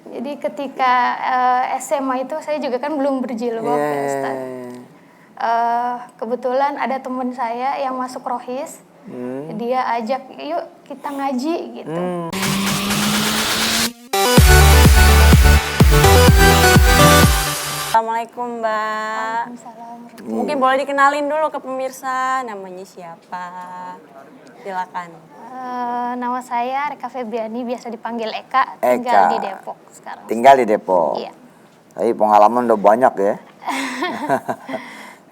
Jadi ketika SMA itu saya juga kan belum berjilbab ya Ustaz. Kebetulan ada teman saya yang masuk Rohis, dia ajak yuk kita ngaji gitu. Assalamualaikum Mbak. Waalaikumsalam. Mungkin boleh dikenalin dulu ke pemirsa, namanya siapa? Silakan. Nama saya Reka Febriani, biasa dipanggil Eka, tinggal di Depok sekarang. Tinggal di Depok? Iya. Tapi pengalaman udah banyak ya.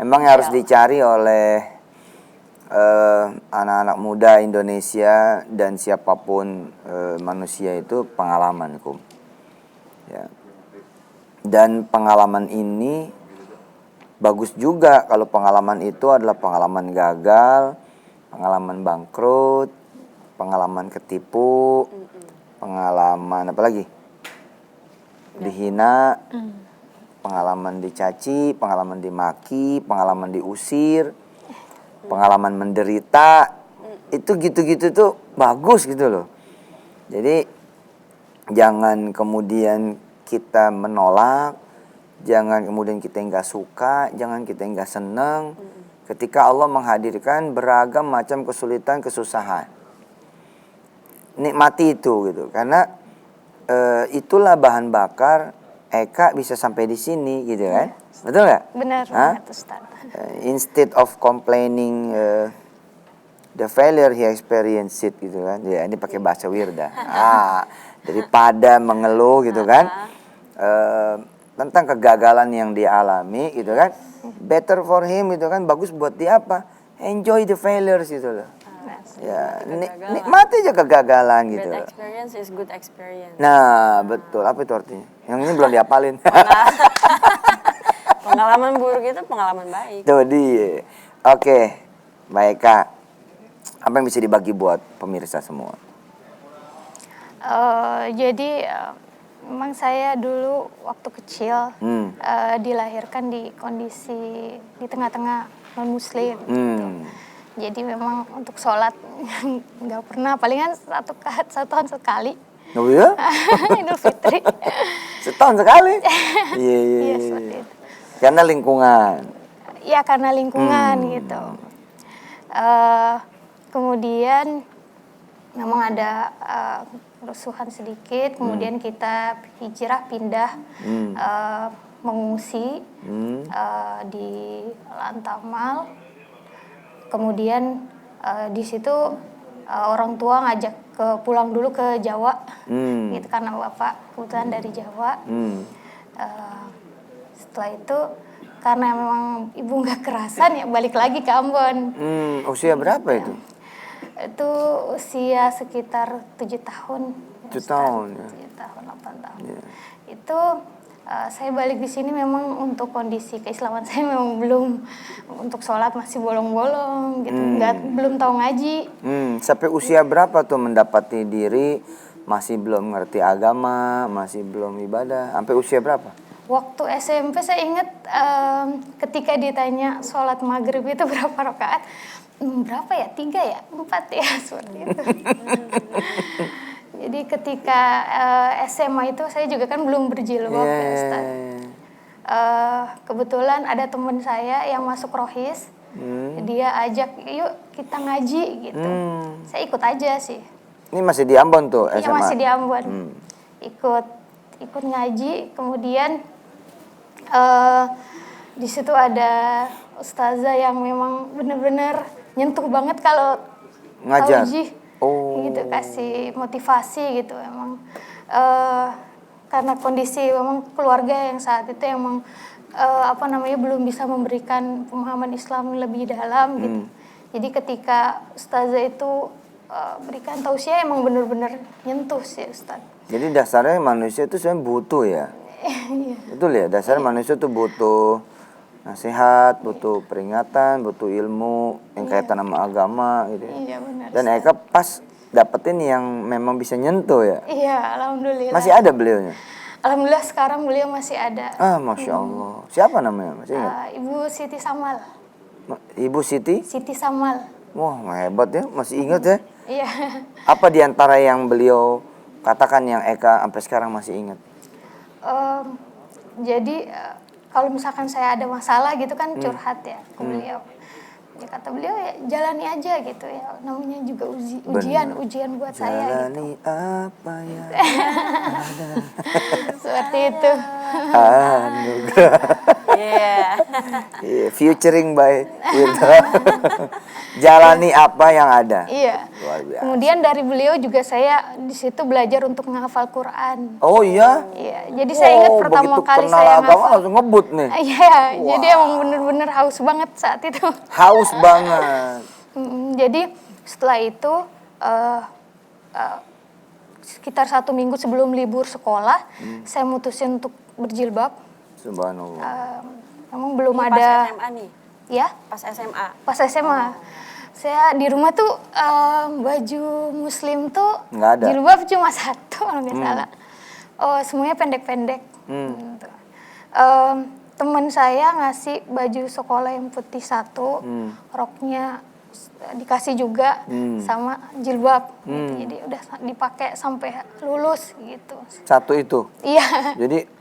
Emang yang harus dicari oleh anak-anak muda Indonesia dan siapapun manusia itu pengalaman, Kum. Ya. Dan pengalaman ini bagus juga kalau pengalaman itu adalah pengalaman gagal, pengalaman bangkrut, pengalaman ketipu, pengalaman apa lagi? Dihina, pengalaman dicaci, pengalaman dimaki, pengalaman diusir, pengalaman menderita. Itu gitu-gitu tuh bagus gitu loh. Jadi jangan kemudian kita menolak, jangan kemudian kita nggak suka, jangan kita nggak senang ketika Allah menghadirkan beragam macam kesulitan, kesusahan. Nikmati itu gitu, karena itulah bahan bakar Eka bisa sampai di sini gitu kan, betul nggak? Benar banget Ustaz. Instead of complaining the failure he experienced it gitu kan, ya ini pakai bahasa Wirda. Daripada mengeluh gitu kan, tentang kegagalan yang dialami gitu kan, better for him gitu kan, bagus buat dia apa? Enjoy the failures gitu loh. Ya, nikmati aja kegagalan gitu. Bad experience is good experience. Nah, betul. Apa itu artinya? Yang ini belum dihafalin. Pengalaman buruk itu pengalaman baik. Tuh dia. Oke, baik Kak. Apa yang bisa dibagi buat pemirsa semua? Jadi memang saya dulu waktu kecil dilahirkan di kondisi di tengah-tengah non-muslim gitu. Jadi memang untuk sholat nggak pernah, palingan satu tahun sekali. Oh iya? Idul Fitri. Setahun sekali? Iya. Iya, seperti itu. Karena lingkungan. Iya, karena lingkungan gitu. Kemudian memang ada kerusuhan sedikit, kemudian kita hijrah pindah mengungsi di Lantamal. Kemudian di situ orang tua ngajak pulang dulu ke Jawa, gitu karena bapak kebetulan dari Jawa. Setelah itu karena memang ibu nggak kerasan ya balik lagi ke Ambon. Usia berapa itu? Itu usia sekitar 7 tahun. 7 tahun ya. 7 tahun, 8 tahun. Yeah. Itu saya balik di sini memang untuk kondisi keislaman saya memang belum, untuk sholat masih bolong-bolong gitu, belum tahu ngaji. Sampai usia berapa tuh mendapati diri masih belum ngerti agama, masih belum ibadah? Sampai usia berapa? Waktu SMP saya ingat ketika ditanya sholat maghrib itu berapa rakaat, berapa ya? 3 ya? 4 ya? Seperti itu. Jadi ketika SMA itu saya juga kan belum berjilbab ya Ustaz. Kebetulan ada teman saya yang masuk Rohis, dia ajak yuk kita ngaji gitu. Saya ikut aja sih. Ini masih di Ambon tuh SMA? Iya, masih di Ambon. Ikut ngaji, kemudian di situ ada ustazah yang memang benar-benar nyentuh banget kalau ngajar. Taujih. Gitu, kasih motivasi gitu emang karena kondisi memang keluarga yang saat itu emang belum bisa memberikan pemahaman Islam lebih dalam gitu. Jadi ketika ustazah itu berikan tausiah emang benar-benar nyentuh sih Ustaz. Jadi dasarnya manusia itu sebenarnya butuh ya. Betul ya, dasarnya manusia tuh butuh nasihat, butuh peringatan, butuh ilmu yang kaitan sama agama gitu. Iya, benar. Dan Eka pas dapetin yang memang bisa nyentuh ya. Iya, alhamdulillah. Masih ada beliaunya? Alhamdulillah sekarang beliau masih ada. Masya Allah. Siapa namanya? Masih ingat? Ibu Siti Samal. Ibu Siti? Siti Samal. Wah, hebat ya, masih ingat ya. Iya. Apa diantara yang beliau katakan yang Eka sampai sekarang masih ingat? Jadi kalau misalkan saya ada masalah gitu kan curhat ya ke beliau. Ya kata beliau ya jalani aja gitu ya, namanya juga ujian buat saya gitu. Jalani apa ya Seperti itu. anugerah. Iya. Iya, featuring by Wirta. Jalani apa yang ada. Iya. Luar biasa. Kemudian dari beliau juga saya di situ belajar untuk menghafal Quran. Oh iya? Iya, jadi saya ingat pertama begitu kali kenal saya agama ngafal. langsung ngebut nih. Iya, jadi emang bener-bener haus banget saat itu. Haus banget. Jadi setelah itu sekitar 1 minggu sebelum libur sekolah, saya mutusin untuk berjilbab. Subhanallah. Emang belum Ini ada. Pas SMA nih. Ya, Pas SMA. pas SMA. Saya di rumah tuh baju muslim tuh Nggak ada. jilbab cuma satu kalau nggak salah. Oh, semuanya pendek-pendek. Gitu. Teman saya ngasih baju sekolah yang putih satu, roknya dikasih juga sama jilbab. Gitu. Jadi udah dipakai sampai lulus gitu. Satu itu. Iya, Jadi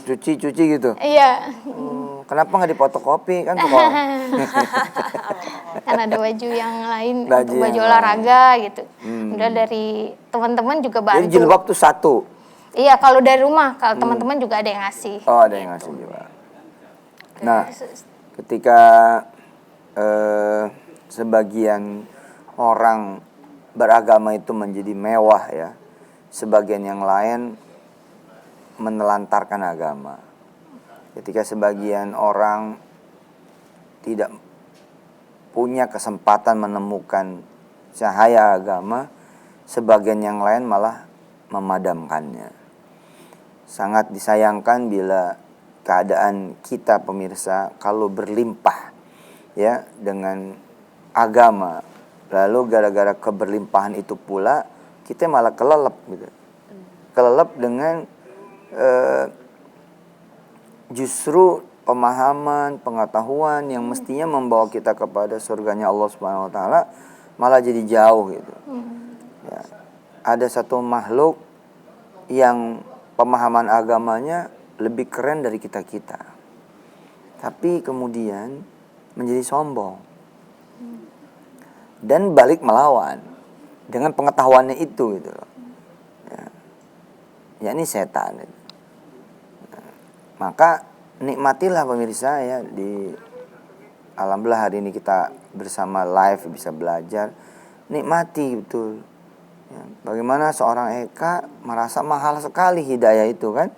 cuci-cuci gitu. iya. Kenapa nggak dipotokopi kan sekolah? Kan ada baju yang lain Baju untuk baju yang olahraga gitu. Udah dari teman-teman juga bantu. Jadi jilbab tuh satu. Iya, kalau dari rumah, kalau teman-teman juga ada yang ngasih. Oh, ada yang ngasih juga. Nah, ketika sebagian orang beragama itu menjadi mewah ya, sebagian yang lain menelantarkan agama. Ketika sebagian orang tidak punya kesempatan menemukan cahaya agama, sebagian yang lain malah memadamkannya. Sangat disayangkan bila keadaan kita pemirsa kalau berlimpah ya dengan agama, lalu gara-gara keberlimpahan itu pula kita malah kelelep gitu. Kelelep dengan justru pemahaman, pengetahuan yang mestinya membawa kita kepada surganya Allah Subhanahu wa taala malah jadi jauh gitu. Ya. Ada satu makhluk yang pemahaman agamanya lebih keren dari kita-kita. Tapi kemudian menjadi sombong. Dan balik melawan dengan pengetahuannya itu gitu loh. Ya ini setan. Maka nikmatilah pemirsa ya, di alhamdulillah hari ini kita bersama live bisa belajar, nikmati betul ya, bagaimana seorang Eka merasa mahal sekali hidayah itu kan,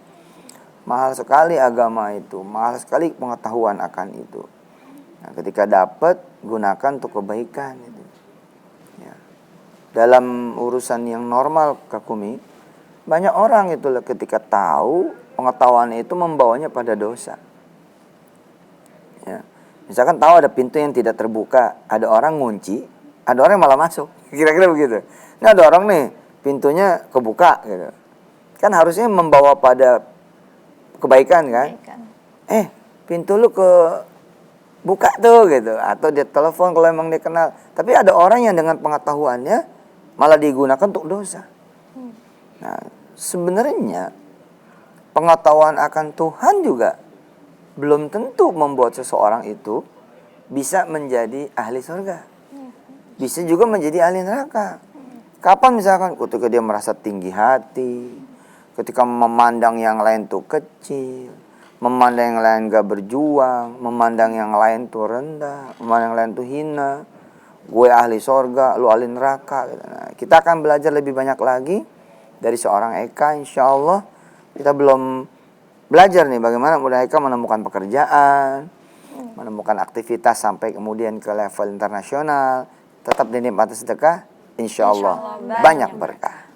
mahal sekali agama itu, mahal sekali pengetahuan akan itu. Nah, ketika dapat gunakan untuk kebaikan itu ya. Dalam urusan yang normal Kakumi, banyak orang itu ketika tahu pengetahuan itu membawanya pada dosa. Ya. Misalkan tahu ada pintu yang tidak terbuka, ada orang ngunci, ada orang yang malah masuk. Kira-kira begitu. Ini ada orang nih, pintunya kebuka gitu. Kan harusnya membawa pada kebaikan kan? Pintu lu buka tuh gitu. Atau dia telepon kalau emang dia kenal. Tapi ada orang yang dengan pengetahuannya malah digunakan untuk dosa. Nah, sebenarnya pengetahuan akan Tuhan juga belum tentu membuat seseorang itu bisa menjadi ahli surga. Bisa juga menjadi ahli neraka. Kapan misalkan ketika dia merasa tinggi hati, ketika memandang yang lain tuh kecil, memandang yang lain gak berjuang, memandang yang lain tuh rendah, memandang yang lain tuh hina. Gue ahli surga, lu ahli neraka. Nah, kita akan belajar lebih banyak lagi dari seorang Eka, insya Allah. Kita belum belajar nih bagaimana mereka menemukan pekerjaan, menemukan aktivitas sampai kemudian ke level internasional. Tetap dinikmati sedekah, insya Allah banyak berkah.